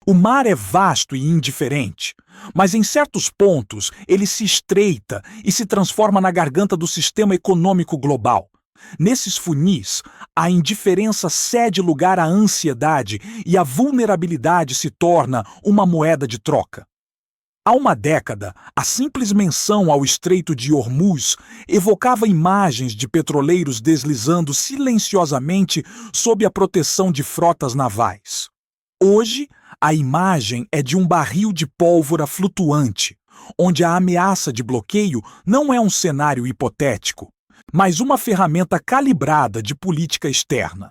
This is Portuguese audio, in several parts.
O mar é vasto e indiferente, mas em certos pontos ele se estreita e se transforma na garganta do sistema econômico global. Nesses funis, a indiferença cede lugar à ansiedade e a vulnerabilidade se torna uma moeda de troca. Há uma década, a simples menção ao Estreito de Hormuz evocava imagens de petroleiros deslizando silenciosamente sob a proteção de frotas navais. Hoje, a imagem é de um barril de pólvora flutuante, onde a ameaça de bloqueio não é um cenário hipotético, mas uma ferramenta calibrada de política externa.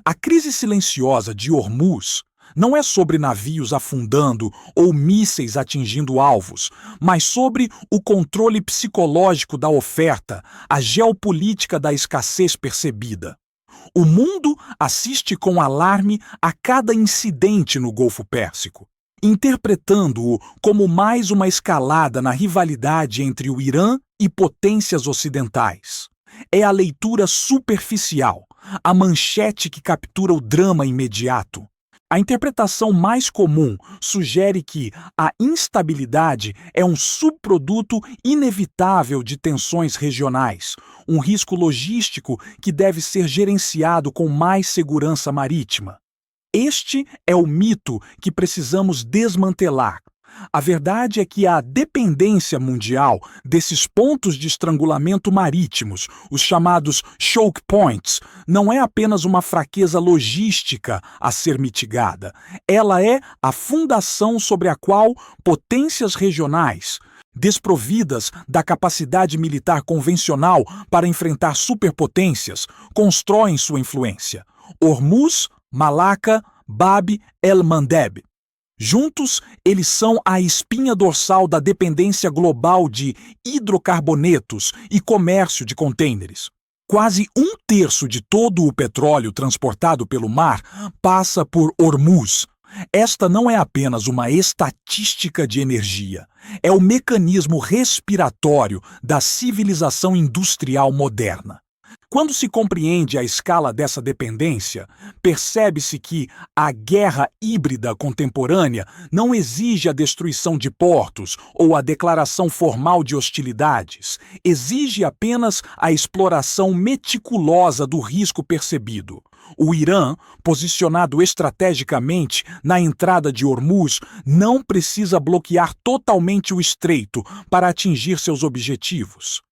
A crise silenciosa de Hormuz não é sobre navios afundando ou mísseis atingindo alvos, mas sobre o controle psicológico da oferta, a geopolítica da escassez percebida. O mundo assiste com alarme a cada incidente no Golfo Pérsico, interpretando-o como mais uma escalada na rivalidade entre o Irã e potências ocidentais. É a leitura superficial, a manchete que captura o drama imediato. A interpretação mais comum sugere que a instabilidade é um subproduto inevitável de tensões regionais, um risco logístico que deve ser gerenciado com mais segurança marítima. Este é o mito que precisamos desmantelar. A verdade é que a dependência mundial desses pontos de estrangulamento marítimos, os chamados choke points, não é apenas uma fraqueza logística a ser mitigada. Ela é a fundação sobre a qual potências regionais, desprovidas da capacidade militar convencional para enfrentar superpotências, constroem sua influência. Hormuz, Malaca, Bab el-Mandeb. Juntos, eles são a espinha dorsal da dependência global de hidrocarbonetos e comércio de contêineres. Quase um terço de todo o petróleo transportado pelo mar passa por Hormuz. Esta não é apenas uma estatística de energia, é o mecanismo respiratório da civilização industrial moderna. Quando se compreende a escala dessa dependência, percebe-se que a guerra híbrida contemporânea não exige a destruição de portos ou a declaração formal de hostilidades, exige apenas a exploração meticulosa do risco percebido. O Irã, posicionado estrategicamente na entrada de Hormuz, não precisa bloquear totalmente o estreito para atingir seus objetivos.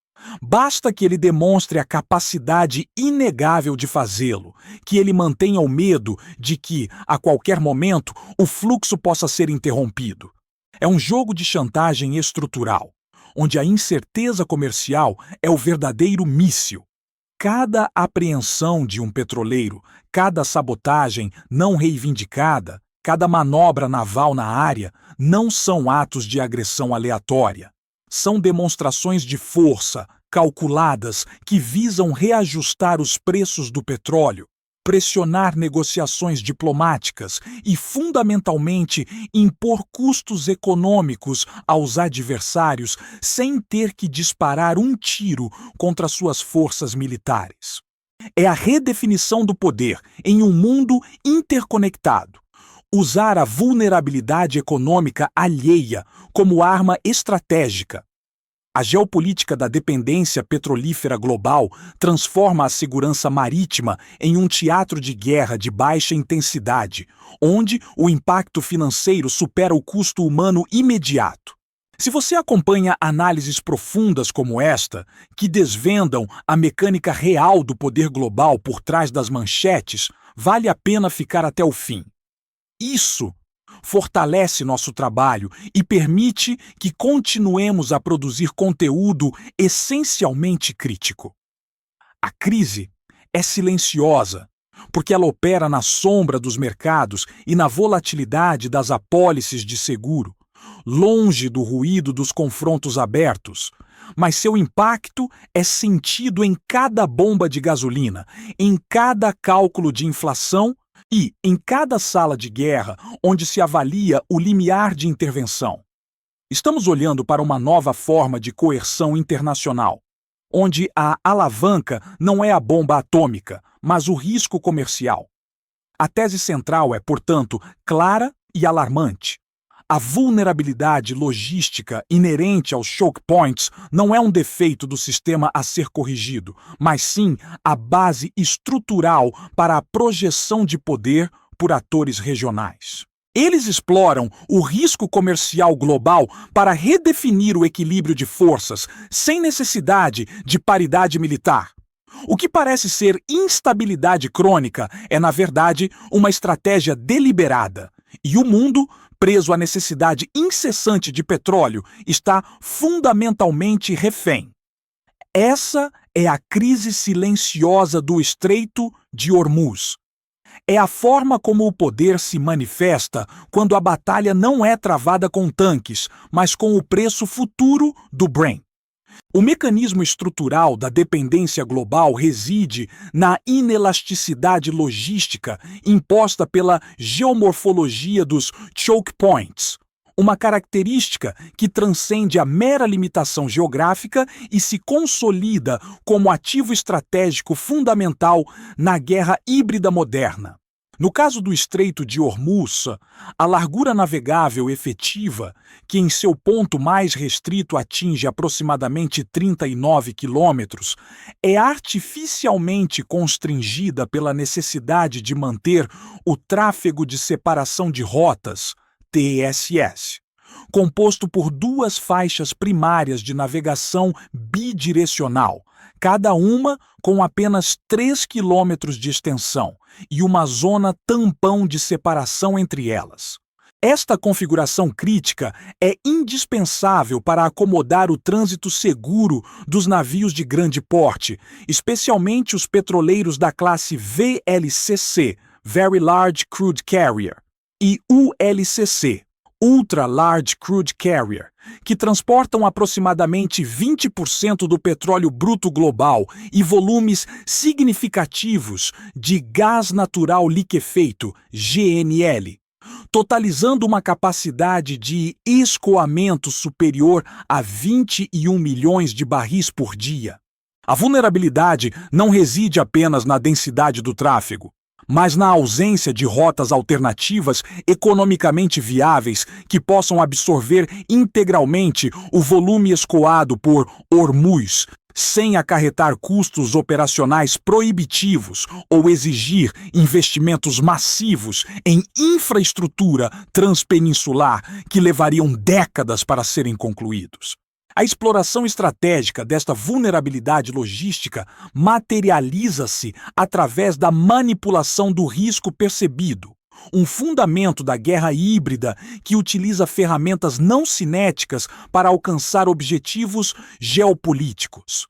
Basta que ele demonstre a capacidade inegável de fazê-lo, que ele mantenha o medo de que, a qualquer momento, o fluxo possa ser interrompido. É um jogo de chantagem estrutural, onde a incerteza comercial é o verdadeiro míssil. Cada apreensão de um petroleiro, cada sabotagem não reivindicada, cada manobra naval na área não são atos de agressão aleatória. São demonstrações de força, calculadas, que visam reajustar os preços do petróleo, pressionar negociações diplomáticas e, fundamentalmente, impor custos econômicos aos adversários sem ter que disparar um tiro contra suas forças militares. É a redefinição do poder em um mundo interconectado. Usar a vulnerabilidade econômica alheia como arma estratégica. A geopolítica da dependência petrolífera global transforma a segurança marítima em um teatro de guerra de baixa intensidade, onde o impacto financeiro supera o custo humano imediato. Se você acompanha análises profundas como esta, que desvendam a mecânica real do poder global por trás das manchetes, vale a pena ficar até o fim. Isso fortalece nosso trabalho e permite que continuemos a produzir conteúdo essencialmente crítico. A crise é silenciosa, porque ela opera na sombra dos mercados e na volatilidade das apólices de seguro, longe do ruído dos confrontos abertos, mas seu impacto é sentido em cada bomba de gasolina, em cada cálculo de inflação e em cada sala de guerra onde se avalia o limiar de intervenção. Estamos olhando para uma nova forma de coerção internacional, onde a alavanca não é a bomba atômica, mas o risco comercial. A tese central é, portanto, clara e alarmante. A vulnerabilidade logística inerente aos choke points não é um defeito do sistema a ser corrigido, mas sim a base estrutural para a projeção de poder por atores regionais. Eles exploram o risco comercial global para redefinir o equilíbrio de forças, sem necessidade de paridade militar. O que parece ser instabilidade crônica é, na verdade, uma estratégia deliberada. E o mundo, preso à necessidade incessante de petróleo, está fundamentalmente refém. Essa é a crise silenciosa do Estreito de Hormuz. É a forma como o poder se manifesta quando a batalha não é travada com tanques, mas com o preço futuro do Brent. O mecanismo estrutural da dependência global reside na inelasticidade logística imposta pela geomorfologia dos choke points, uma característica que transcende a mera limitação geográfica e se consolida como ativo estratégico fundamental na guerra híbrida moderna. No caso do Estreito de Hormuz, a largura navegável efetiva, que em seu ponto mais restrito atinge aproximadamente 39 quilômetros, é artificialmente constringida pela necessidade de manter o tráfego de separação de rotas, TSS, composto por duas faixas primárias de navegação bidirecional, cada uma com apenas 3 quilômetros de extensão e uma zona tampão de separação entre elas. Esta configuração crítica é indispensável para acomodar o trânsito seguro dos navios de grande porte, especialmente os petroleiros da classe VLCC, Very Large Crude Carrier, e ULCC, Ultra Large Crude Carrier, que transportam aproximadamente 20% do petróleo bruto global e volumes significativos de gás natural liquefeito, GNL, totalizando uma capacidade de escoamento superior a 21 milhões de barris por dia. A vulnerabilidade não reside apenas na densidade do tráfego, mas na ausência de rotas alternativas economicamente viáveis que possam absorver integralmente o volume escoado por Hormuz, sem acarretar custos operacionais proibitivos ou exigir investimentos massivos em infraestrutura transpeninsular que levariam décadas para serem concluídos. A exploração estratégica desta vulnerabilidade logística materializa-se através da manipulação do risco percebido, um fundamento da guerra híbrida que utiliza ferramentas não cinéticas para alcançar objetivos geopolíticos.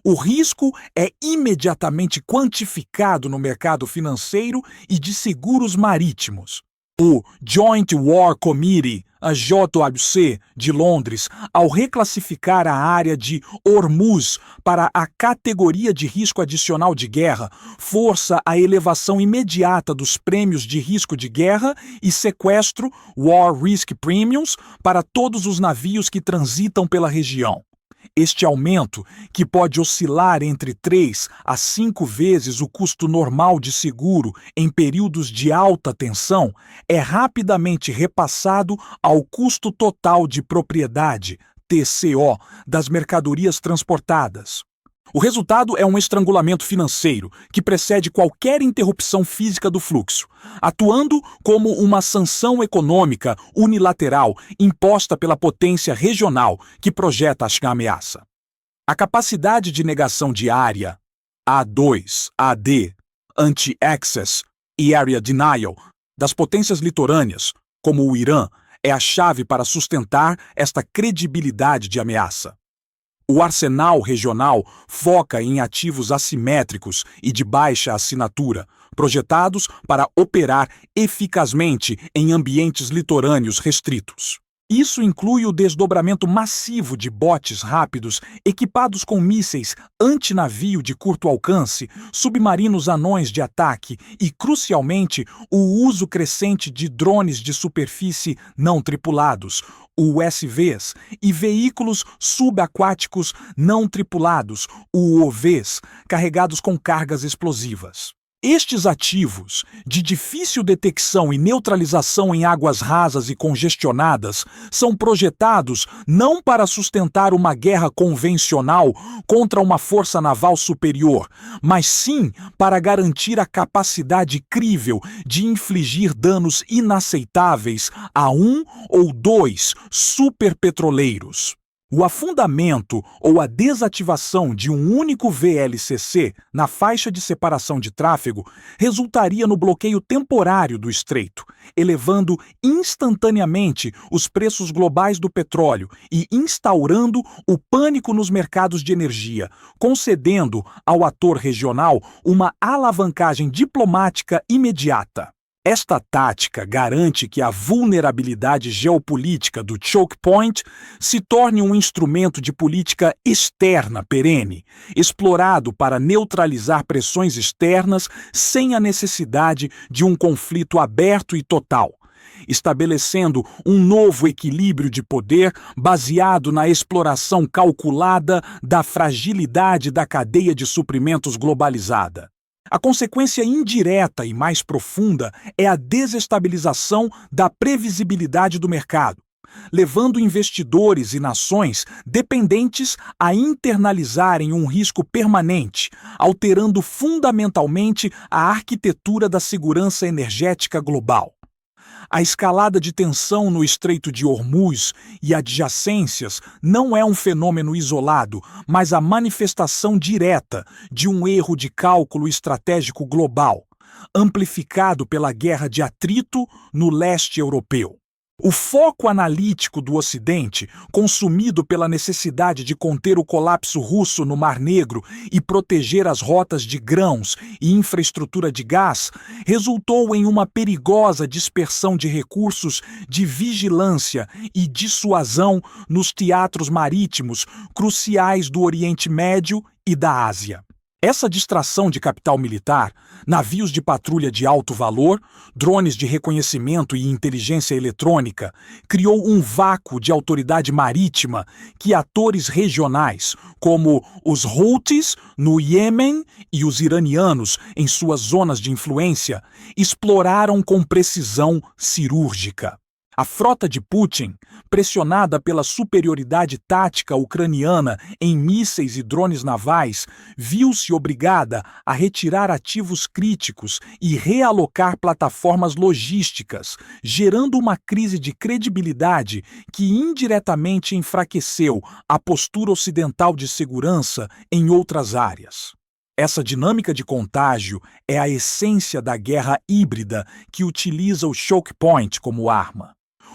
O risco é imediatamente quantificado no mercado financeiro e de seguros marítimos. O Joint War Committee, a JWC, de Londres, ao reclassificar a área de Hormuz para a categoria de risco adicional de guerra, força a elevação imediata dos prêmios de risco de guerra e sequestro, War Risk Premiums, para todos os navios que transitam pela região. Este aumento, que pode oscilar entre 3 a 5 vezes o custo normal de seguro em períodos de alta tensão, é rapidamente repassado ao custo total de propriedade, TCO, das mercadorias transportadas. O resultado é um estrangulamento financeiro que precede qualquer interrupção física do fluxo, atuando como uma sanção econômica unilateral imposta pela potência regional que projeta a ameaça. A capacidade de negação de área, A2, AD, Anti-Access e Area Denial, das potências litorâneas, como o Irã, é a chave para sustentar esta credibilidade de ameaça. O arsenal regional foca em ativos assimétricos e de baixa assinatura, projetados para operar eficazmente em ambientes litorâneos restritos. Isso inclui o desdobramento massivo de botes rápidos equipados com mísseis antinavio de curto alcance, submarinos anões de ataque e, crucialmente, o uso crescente de drones de superfície não tripulados, USVs, e veículos subaquáticos não tripulados, UOVs, carregados com cargas explosivas. Estes ativos, de difícil detecção e neutralização em águas rasas e congestionadas, são projetados não para sustentar uma guerra convencional contra uma força naval superior, mas sim para garantir a capacidade crível de infligir danos inaceitáveis a um ou dois superpetroleiros. O afundamento ou a desativação de um único VLCC na faixa de separação de tráfego resultaria no bloqueio temporário do estreito, elevando instantaneamente os preços globais do petróleo e instaurando o pânico nos mercados de energia, concedendo ao ator regional uma alavancagem diplomática imediata. Esta tática garante que a vulnerabilidade geopolítica do choke point se torne um instrumento de política externa perene, explorado para neutralizar pressões externas sem a necessidade de um conflito aberto e total, estabelecendo um novo equilíbrio de poder baseado na exploração calculada da fragilidade da cadeia de suprimentos globalizada. A consequência indireta e mais profunda é a desestabilização da previsibilidade do mercado, levando investidores e nações dependentes a internalizarem um risco permanente, alterando fundamentalmente a arquitetura da segurança energética global. A escalada de tensão no Estreito de Hormuz e adjacências não é um fenômeno isolado, mas a manifestação direta de um erro de cálculo estratégico global, amplificado pela guerra de atrito no leste europeu. O foco analítico do Ocidente, consumido pela necessidade de conter o colapso russo no Mar Negro e proteger as rotas de grãos e infraestrutura de gás, resultou em uma perigosa dispersão de recursos de vigilância e dissuasão nos teatros marítimos cruciais do Oriente Médio e da Ásia. Essa distração de capital militar, navios de patrulha de alto valor, drones de reconhecimento e inteligência eletrônica, criou um vácuo de autoridade marítima que atores regionais, como os Houthis no Iêmen e os iranianos em suas zonas de influência, exploraram com precisão cirúrgica. A frota de Putin, pressionada pela superioridade tática ucraniana em mísseis e drones navais, viu-se obrigada a retirar ativos críticos e realocar plataformas logísticas, gerando uma crise de credibilidade que indiretamente enfraqueceu a postura ocidental de segurança em outras áreas. Essa dinâmica de contágio é a essência da guerra híbrida que utiliza o choke point como arma.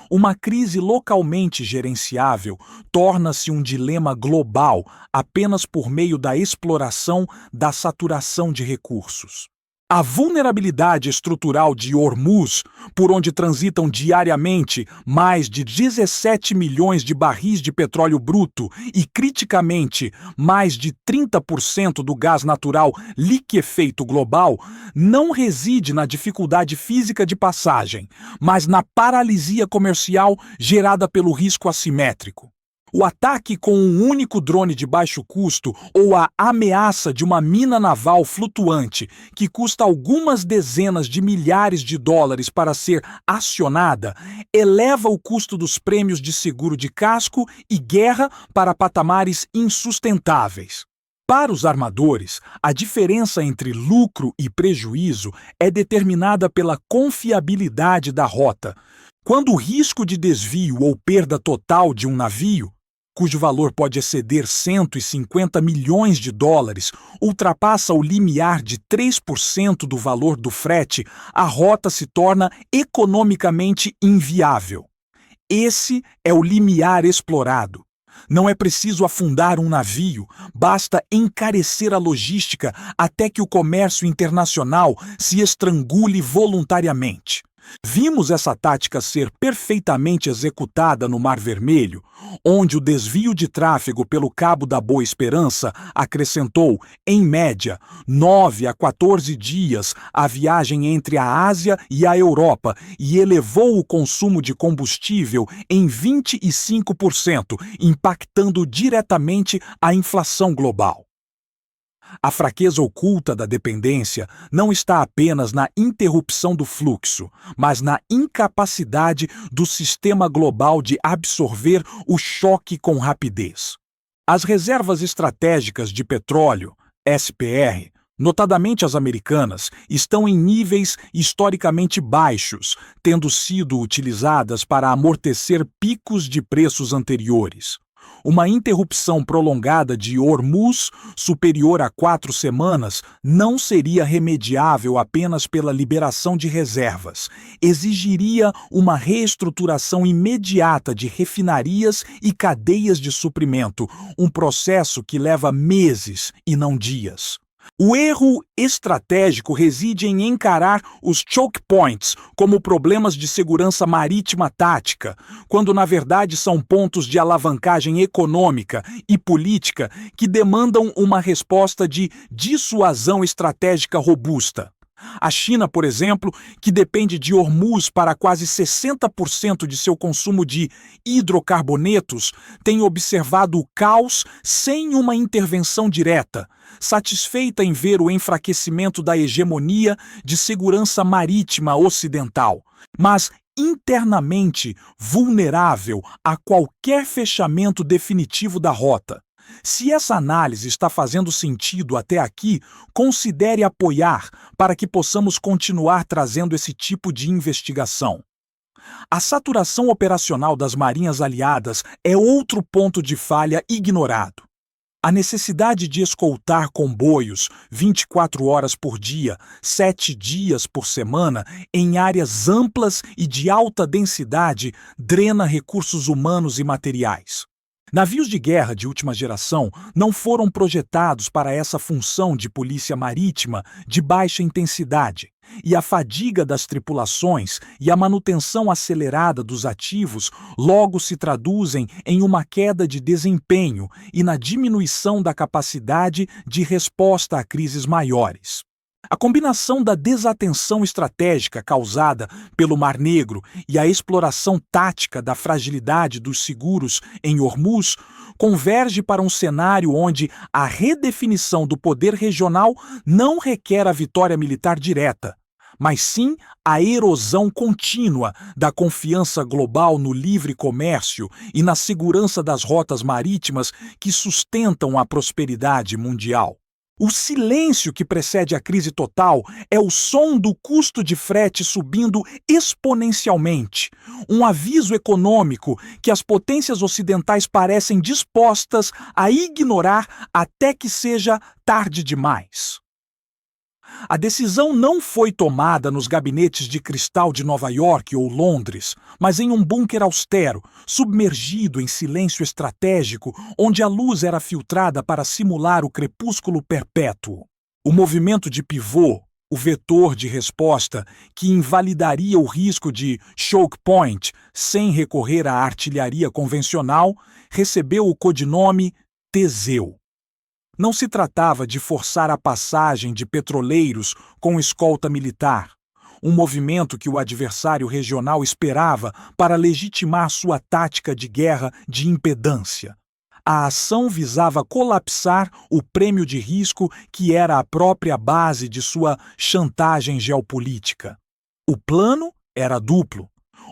Uma crise localmente gerenciável torna-se um dilema global apenas por meio da exploração da saturação de recursos. A vulnerabilidade estrutural de Hormuz, por onde transitam diariamente mais de 17 milhões de barris de petróleo bruto e, criticamente, mais de 30% do gás natural liquefeito global, não reside na dificuldade física de passagem, mas na paralisia comercial gerada pelo risco assimétrico. O ataque com um único drone de baixo custo ou a ameaça de uma mina naval flutuante que custa algumas dezenas de milhares de dólares para ser acionada eleva o custo dos prêmios de seguro de casco e guerra para patamares insustentáveis. Para os armadores, a diferença entre lucro e prejuízo é determinada pela confiabilidade da rota. Quando o risco de desvio ou perda total de um navio, cujo valor pode exceder 150 milhões de dólares, ultrapassa o limiar de 3% do valor do frete, a rota se torna economicamente inviável. Esse é o limiar explorado. Não é preciso afundar um navio, basta encarecer a logística até que o comércio internacional se estrangule voluntariamente. Vimos essa tática ser perfeitamente executada no Mar Vermelho, onde o desvio de tráfego pelo Cabo da Boa Esperança acrescentou, em média, 9 a 14 dias à viagem entre a Ásia e a Europa e elevou o consumo de combustível em 25%, impactando diretamente a inflação global. A fraqueza oculta da dependência não está apenas na interrupção do fluxo, mas na incapacidade do sistema global de absorver o choque com rapidez. As reservas estratégicas de petróleo, SPR, notadamente as americanas, estão em níveis historicamente baixos, tendo sido utilizadas para amortecer picos de preços anteriores. Uma interrupção prolongada de Hormuz, superior a 4 semanas, não seria remediável apenas pela liberação de reservas. Exigiria uma reestruturação imediata de refinarias e cadeias de suprimento, um processo que leva meses e não dias. O erro estratégico reside em encarar os choke points como problemas de segurança marítima tática, quando na verdade são pontos de alavancagem econômica e política que demandam uma resposta de dissuasão estratégica robusta. A China, por exemplo, que depende de Hormuz para quase 60% de seu consumo de hidrocarbonetos, tem observado o caos sem uma intervenção direta, satisfeita em ver o enfraquecimento da hegemonia de segurança marítima ocidental, mas internamente vulnerável a qualquer fechamento definitivo da rota. Se essa análise está fazendo sentido até aqui, considere apoiar para que possamos continuar trazendo esse tipo de investigação. A saturação operacional das marinhas aliadas é outro ponto de falha ignorado. A necessidade de escoltar comboios 24 horas por dia, 7 dias por semana, em áreas amplas e de alta densidade, drena recursos humanos e materiais. Navios de guerra de última geração não foram projetados para essa função de polícia marítima de baixa intensidade, e a fadiga das tripulações e a manutenção acelerada dos ativos logo se traduzem em uma queda de desempenho e na diminuição da capacidade de resposta a crises maiores. A combinação da desatenção estratégica causada pelo Mar Negro e a exploração tática da fragilidade dos seguros em Hormuz converge para um cenário onde a redefinição do poder regional não requer a vitória militar direta, mas sim a erosão contínua da confiança global no livre comércio e na segurança das rotas marítimas que sustentam a prosperidade mundial. O silêncio que precede a crise total é o som do custo de frete subindo exponencialmente, um aviso econômico que as potências ocidentais parecem dispostas a ignorar até que seja tarde demais. A decisão não foi tomada nos gabinetes de cristal de Nova York ou Londres, mas em um bunker austero, submergido em silêncio estratégico, onde a luz era filtrada para simular o crepúsculo perpétuo. O movimento de pivô, o vetor de resposta que invalidaria o risco de choke point sem recorrer à artilharia convencional, recebeu o codinome Teseu. Não se tratava de forçar a passagem de petroleiros com escolta militar, um movimento que o adversário regional esperava para legitimar sua tática de guerra de impedância. A ação visava colapsar o prêmio de risco que era a própria base de sua chantagem geopolítica. O plano era duplo: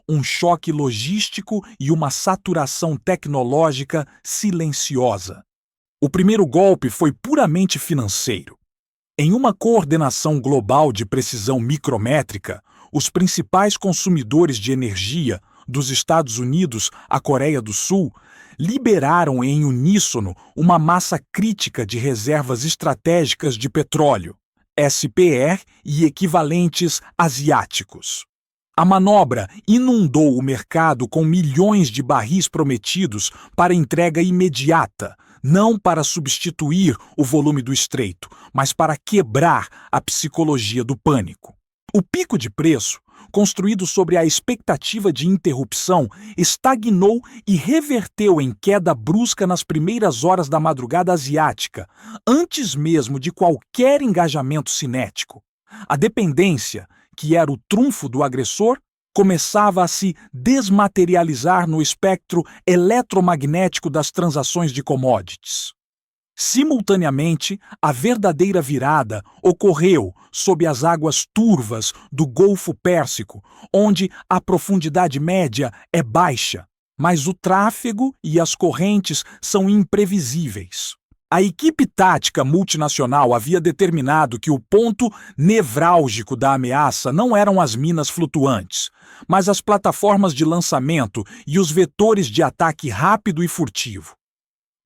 um choque logístico e uma saturação tecnológica silenciosa. O primeiro golpe foi puramente financeiro. Em uma coordenação global de precisão micrométrica, os principais consumidores de energia, dos Estados Unidos à Coreia do Sul, liberaram em uníssono uma massa crítica de reservas estratégicas de petróleo, SPR e equivalentes asiáticos. A manobra inundou o mercado com milhões de barris prometidos para entrega imediata, não para substituir o volume do estreito, mas para quebrar a psicologia do pânico. O pico de preço, construído sobre a expectativa de interrupção, estagnou e reverteu em queda brusca nas primeiras horas da madrugada asiática, antes mesmo de qualquer engajamento cinético. A dependência, que era o trunfo do agressor, começava a se desmaterializar no espectro eletromagnético das transações de commodities. Simultaneamente, a verdadeira virada ocorreu sob as águas turvas do Golfo Pérsico, onde a profundidade média é baixa, mas o tráfego e as correntes são imprevisíveis. A equipe tática multinacional havia determinado que o ponto nevrálgico da ameaça não eram as minas flutuantes, mas as plataformas de lançamento e os vetores de ataque rápido e furtivo.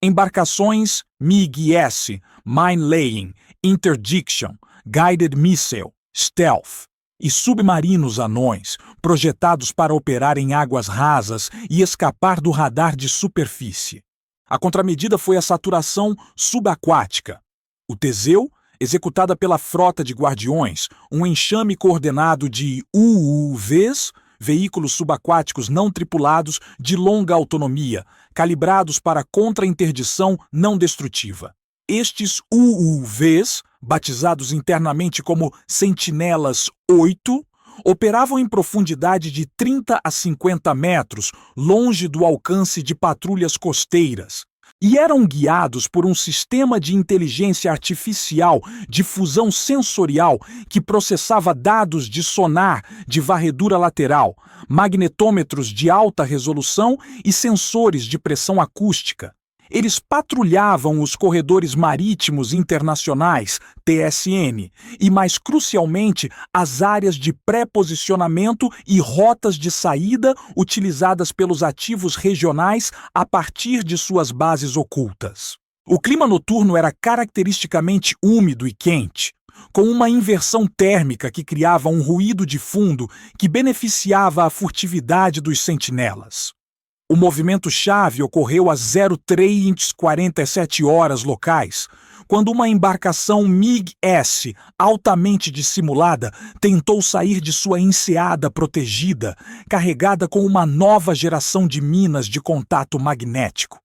Embarcações MiG-S, Mine Laying, Interdiction, Guided Missile, Stealth e submarinos anões, projetados para operar em águas rasas e escapar do radar de superfície. A contramedida foi a saturação subaquática. O Teseu, executada pela frota de guardiões, um enxame coordenado de UUVs, veículos subaquáticos não tripulados de longa autonomia, calibrados para contra-interdição não destrutiva. Estes UUVs, batizados internamente como Sentinelas 8, operavam em profundidade de 30 a 50 metros, longe do alcance de patrulhas costeiras, e eram guiados por um sistema de inteligência artificial de fusão sensorial que processava dados de sonar de varredura lateral, magnetômetros de alta resolução e sensores de pressão acústica. Eles patrulhavam os corredores marítimos internacionais, TSN, e, mais crucialmente, as áreas de pré-posicionamento e rotas de saída utilizadas pelos ativos regionais a partir de suas bases ocultas. O clima noturno era caracteristicamente úmido e quente, com uma inversão térmica que criava um ruído de fundo que beneficiava a furtividade dos sentinelas. O movimento-chave ocorreu às 03:47 horas locais, quando uma embarcação MiG-S altamente dissimulada tentou sair de sua enseada protegida, carregada com uma nova geração de minas de contato magnético.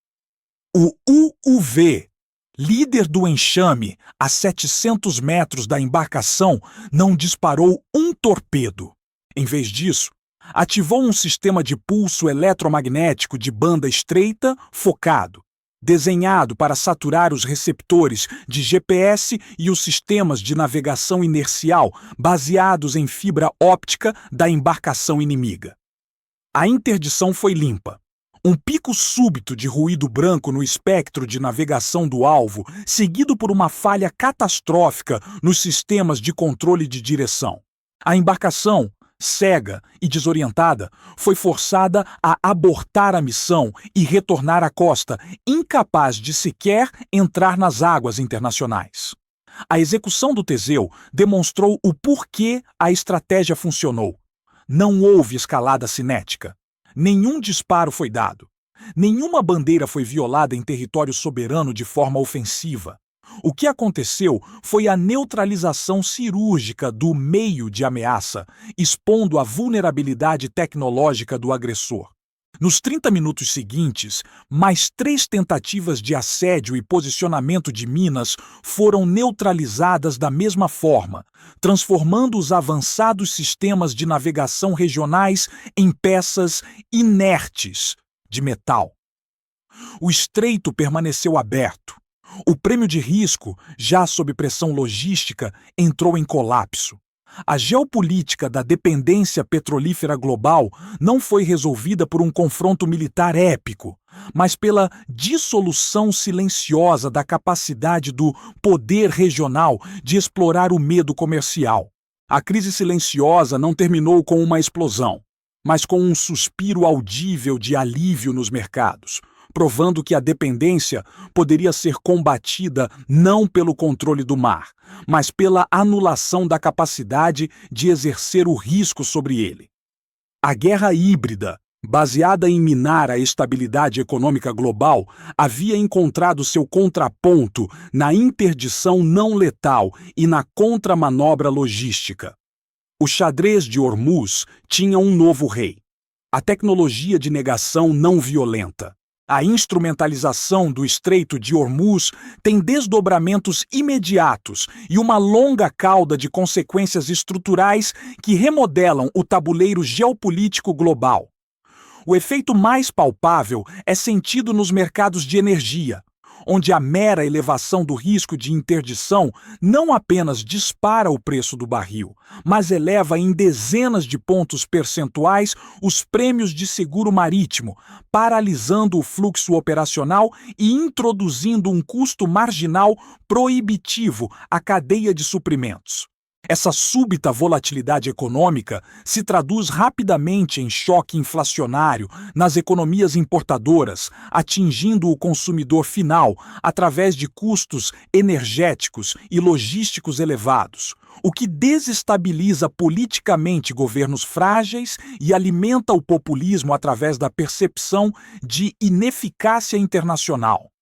O UUV, líder do enxame, a 700 metros da embarcação, não disparou um torpedo. Em vez disso, ativou um sistema de pulso eletromagnético de banda estreita focado, desenhado para saturar os receptores de GPS e os sistemas de navegação inercial baseados em fibra óptica da embarcação inimiga. A interdição foi limpa. Um pico súbito de ruído branco no espectro de navegação do alvo, seguido por uma falha catastrófica nos sistemas de controle de direção. A embarcação, cega e desorientada, foi forçada a abortar a missão e retornar à costa, incapaz de sequer entrar nas águas internacionais. A execução do Teseu demonstrou o porquê a estratégia funcionou. Não houve escalada cinética. Nenhum disparo foi dado. Nenhuma bandeira foi violada em território soberano de forma ofensiva. O que aconteceu foi a neutralização cirúrgica do meio de ameaça, expondo a vulnerabilidade tecnológica do agressor. Nos 30 minutos seguintes, mais 3 tentativas de assédio e posicionamento de minas foram neutralizadas da mesma forma, transformando os avançados sistemas de navegação regionais em peças inertes de metal. O estreito permaneceu aberto. O prêmio de risco, já sob pressão logística, entrou em colapso. A geopolítica da dependência petrolífera global não foi resolvida por um confronto militar épico, mas pela dissolução silenciosa da capacidade do poder regional de explorar o medo comercial. A crise silenciosa não terminou com uma explosão, mas com um suspiro audível de alívio nos mercados, provando que a dependência poderia ser combatida não pelo controle do mar, mas pela anulação da capacidade de exercer o risco sobre ele. A guerra híbrida, baseada em minar a estabilidade econômica global, havia encontrado seu contraponto na interdição não letal e na contramanobra logística. O xadrez de Hormuz tinha um novo rei: a tecnologia de negação não violenta. A instrumentalização do Estreito de Hormuz tem desdobramentos imediatos e uma longa cauda de consequências estruturais que remodelam o tabuleiro geopolítico global. O efeito mais palpável é sentido nos mercados de energia, onde a mera elevação do risco de interdição não apenas dispara o preço do barril, mas eleva em dezenas de pontos percentuais os prêmios de seguro marítimo, paralisando o fluxo operacional e introduzindo um custo marginal proibitivo à cadeia de suprimentos. Essa súbita volatilidade econômica se traduz rapidamente em choque inflacionário nas economias importadoras, atingindo o consumidor final através de custos energéticos e logísticos elevados, o que desestabiliza politicamente governos frágeis e alimenta o populismo através da percepção de ineficácia internacional.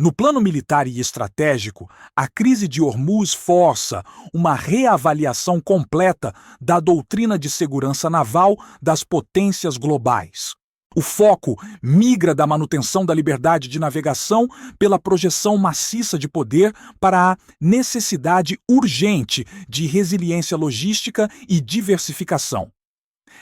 No plano militar e estratégico, a crise de Hormuz força uma reavaliação completa da doutrina de segurança naval das potências globais. O foco migra da manutenção da liberdade de navegação pela projeção maciça de poder para a necessidade urgente de resiliência logística e diversificação.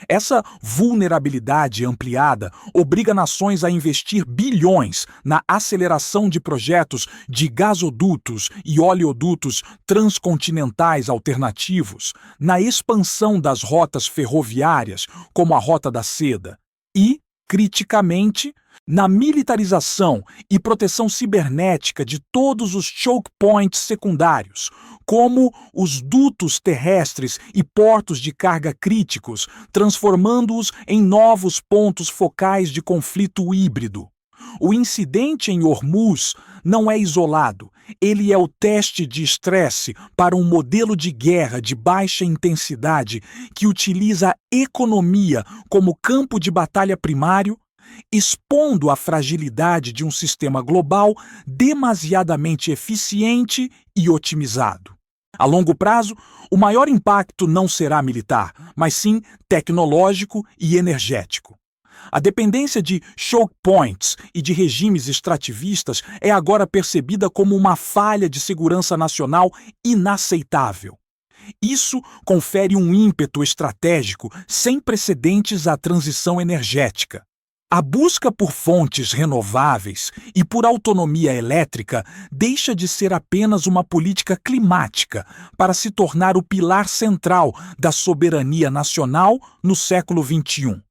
Essa vulnerabilidade ampliada obriga nações a investir bilhões na aceleração de projetos de gasodutos e oleodutos transcontinentais alternativos, na expansão das rotas ferroviárias, como a Rota da Seda, e, criticamente, na militarização e proteção cibernética de todos os choke points secundários, como os dutos terrestres e portos de carga críticos, transformando-os em novos pontos focais de conflito híbrido. O incidente em Hormuz não é isolado, ele é o teste de estresse para um modelo de guerra de baixa intensidade que utiliza a economia como campo de batalha primário, expondo a fragilidade de um sistema global demasiadamente eficiente e otimizado. A longo prazo, o maior impacto não será militar, mas sim tecnológico e energético. A dependência de choke points e de regimes extrativistas é agora percebida como uma falha de segurança nacional inaceitável. Isso confere um ímpeto estratégico sem precedentes à transição energética. A busca por fontes renováveis e por autonomia elétrica deixa de ser apenas uma política climática para se tornar o pilar central da soberania nacional no século XXI.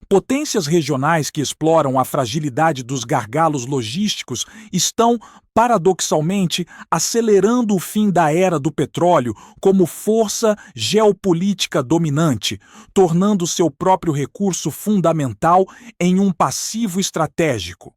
Potências regionais que exploram a fragilidade dos gargalos logísticos estão, paradoxalmente, acelerando o fim da era do petróleo como força geopolítica dominante, tornando seu próprio recurso fundamental em um passivo estratégico.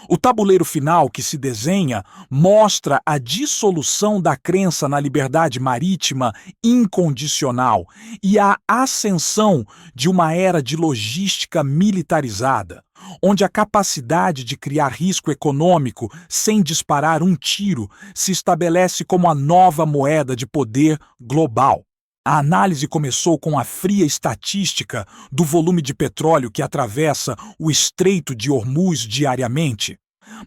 O tabuleiro final que se desenha mostra a dissolução da crença na liberdade marítima incondicional e a ascensão de uma era de logística militarizada, onde a capacidade de criar risco econômico sem disparar um tiro se estabelece como a nova moeda de poder global. A análise começou com a fria estatística do volume de petróleo que atravessa o Estreito de Hormuz diariamente,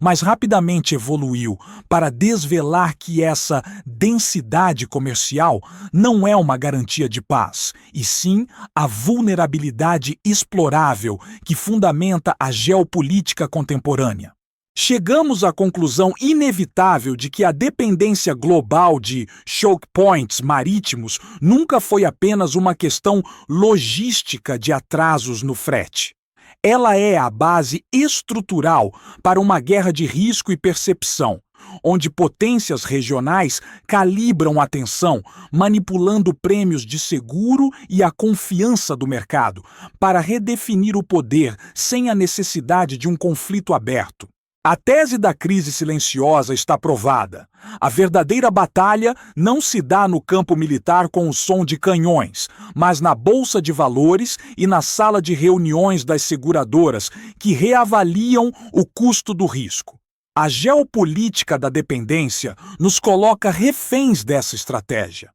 mas rapidamente evoluiu para desvelar que essa densidade comercial não é uma garantia de paz, e sim a vulnerabilidade explorável que fundamenta a geopolítica contemporânea. Chegamos à conclusão inevitável de que a dependência global de choke points marítimos nunca foi apenas uma questão logística de atrasos no frete. Ela é a base estrutural para uma guerra de risco e percepção, onde potências regionais calibram a atenção, manipulando prêmios de seguro e a confiança do mercado, para redefinir o poder sem a necessidade de um conflito aberto. A tese da crise silenciosa está provada. A verdadeira batalha não se dá no campo militar com o som de canhões, mas na bolsa de valores e na sala de reuniões das seguradoras, que reavaliam o custo do risco. A geopolítica da dependência nos coloca reféns dessa estratégia.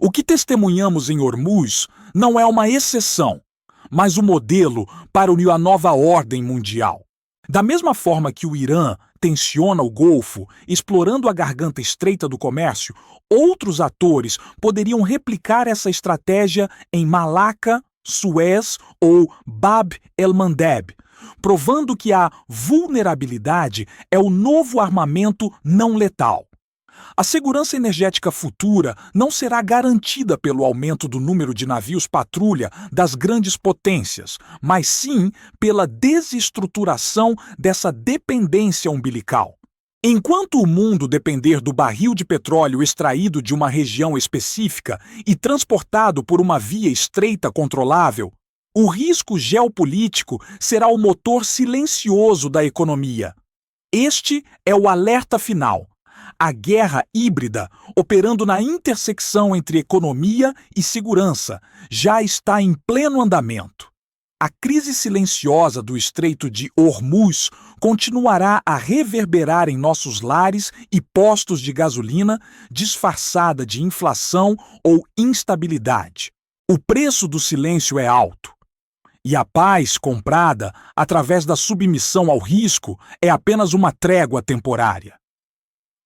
O que testemunhamos em Hormuz não é uma exceção, mas o modelo para unir a nova ordem mundial. Da mesma forma que o Irã tensiona o Golfo, explorando a garganta estreita do comércio, outros atores poderiam replicar essa estratégia em Malaca, Suez ou Bab el-Mandeb, provando que a vulnerabilidade é o novo armamento não letal. A segurança energética futura não será garantida pelo aumento do número de navios patrulha das grandes potências, mas sim pela desestruturação dessa dependência umbilical. Enquanto o mundo depender do barril de petróleo extraído de uma região específica e transportado por uma via estreita controlável, o risco geopolítico será o motor silencioso da economia. Este é o alerta final. A guerra híbrida, operando na intersecção entre economia e segurança, já está em pleno andamento. A crise silenciosa do Estreito de Hormuz continuará a reverberar em nossos lares e postos de gasolina, disfarçada de inflação ou instabilidade. O preço do silêncio é alto. E a paz comprada, através da submissão ao risco, é apenas uma trégua temporária.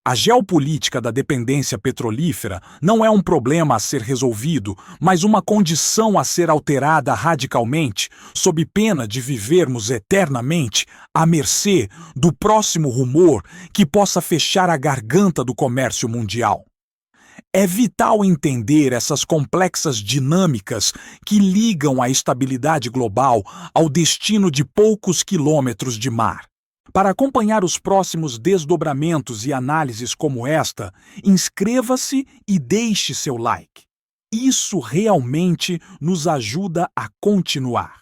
A geopolítica da dependência petrolífera não é um problema a ser resolvido, mas uma condição a ser alterada radicalmente, sob pena de vivermos eternamente à mercê do próximo rumor que possa fechar a garganta do comércio mundial. É vital entender essas complexas dinâmicas que ligam a estabilidade global ao destino de poucos quilômetros de mar. Para acompanhar os próximos desdobramentos e análises como esta, inscreva-se e deixe seu like. Isso realmente nos ajuda a continuar.